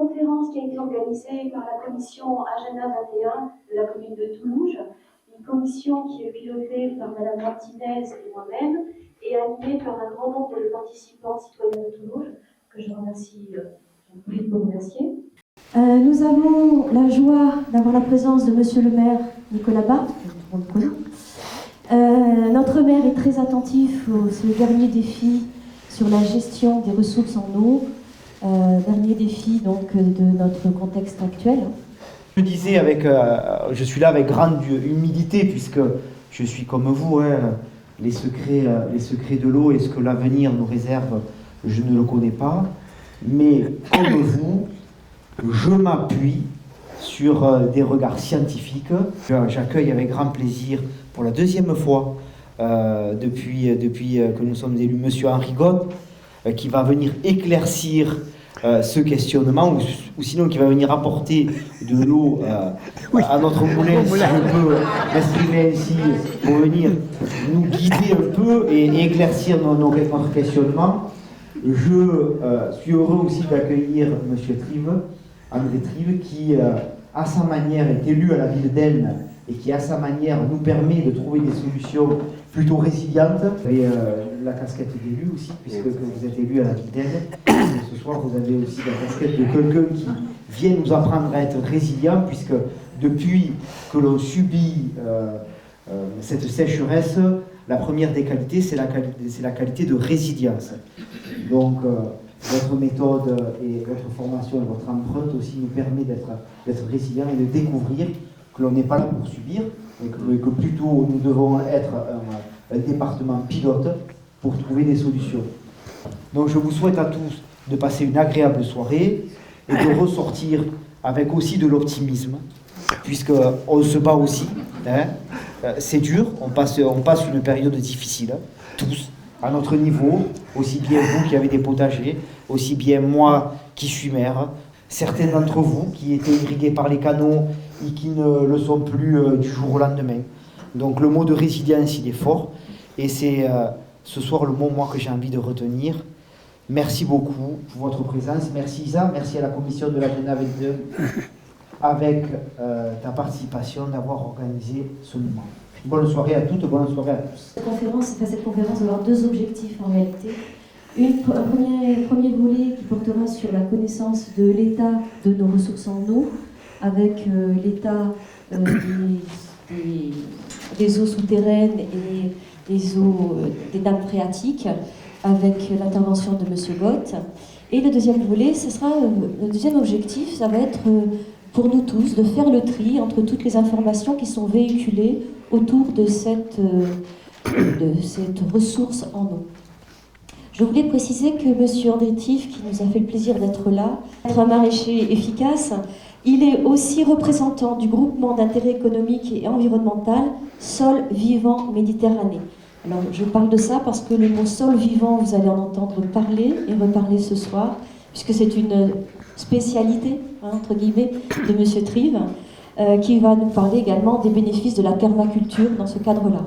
conférence qui a été organisée par la commission Agenda 21 de la commune de Toulouse, une commission qui est pilotée par Madame Martinez et moi-même et animée par un grand nombre de participants citoyens de Toulouse, que je remercie, j'en profite pour remercier. Nous avons la joie d'avoir la présence de Monsieur le maire Nicolas Barthes, que tout le monde connaît. Notre maire est très attentif au ce dernier défi sur la gestion des ressources en eau, dernier défi donc de notre contexte actuel. Je disais, je suis là avec grande humilité puisque je suis comme vous, les secrets de l'eau et ce que l'avenir nous réserve, je ne le connais pas, mais comme vous, je m'appuie sur des regards scientifiques. J'accueille avec grand plaisir pour la deuxième fois depuis que nous sommes élus Monsieur Henri Gott, qui va venir éclaircir ce questionnement ou sinon qui va venir apporter de l'eau à notre moulin, si je peux m'exprimer ainsi, pour venir nous guider un peu et éclaircir notre questionnement. Je suis heureux aussi d'accueillir Monsieur Trive, André Trive, qui à sa manière est élu à la ville d'Elne et qui à sa manière nous permet de trouver des solutions plutôt résilientes. Et la casquette d'élu aussi, puisque vous êtes élu à la ville d'Elne. Ce soir, vous avez aussi la casquette de quelqu'un qui vient nous apprendre à être résilient, puisque depuis que l'on subit cette sécheresse, la première des qualités, c'est la qualité de résilience. Donc, votre méthode et votre formation et votre empreinte aussi nous permet d'être résilient et de découvrir que l'on n'est pas là pour subir, et que plutôt nous devons être un département pilote pour trouver des solutions. Donc je vous souhaite à tous de passer une agréable soirée et de ressortir avec aussi de l'optimisme, puisqu'on se bat aussi. C'est dur, on passe une période difficile, tous, à notre niveau, aussi bien vous qui avez des potagers, aussi bien moi qui suis maire, certains d'entre vous qui étaient irrigués par les canaux et qui ne le sont plus du jour au lendemain. Donc le mot de résilience, il est fort, et c'est ce soir le mot, moi, que j'ai envie de retenir. Merci beaucoup pour votre présence, merci Isa, merci à la commission de l'Agenda 22, avec ta participation, d'avoir organisé ce moment. Bonne soirée à toutes, bonne soirée à tous. Cette conférence va avoir deux objectifs en réalité. Un premier volet qui portera sur la connaissance de l'état de nos ressources en eau, avec l'état des eaux souterraines et des nappes phréatiques, avec l'intervention de M. Gott. Et le deuxième volet, le deuxième objectif, ça va être pour nous tous de faire le tri entre toutes les informations qui sont véhiculées autour de cette ressource en eau. Je voulais préciser que M. André Trive, qui nous a fait le plaisir d'être là, être un maraîcher efficace, il est aussi représentant du groupement d'intérêt économique et environnemental Sol Vivant Méditerranée. Alors je parle de ça parce que le mot sol vivant, vous allez en entendre parler et reparler ce soir, puisque c'est une spécialité, entre guillemets, de M. Trive, qui va nous parler également des bénéfices de la permaculture dans ce cadre-là.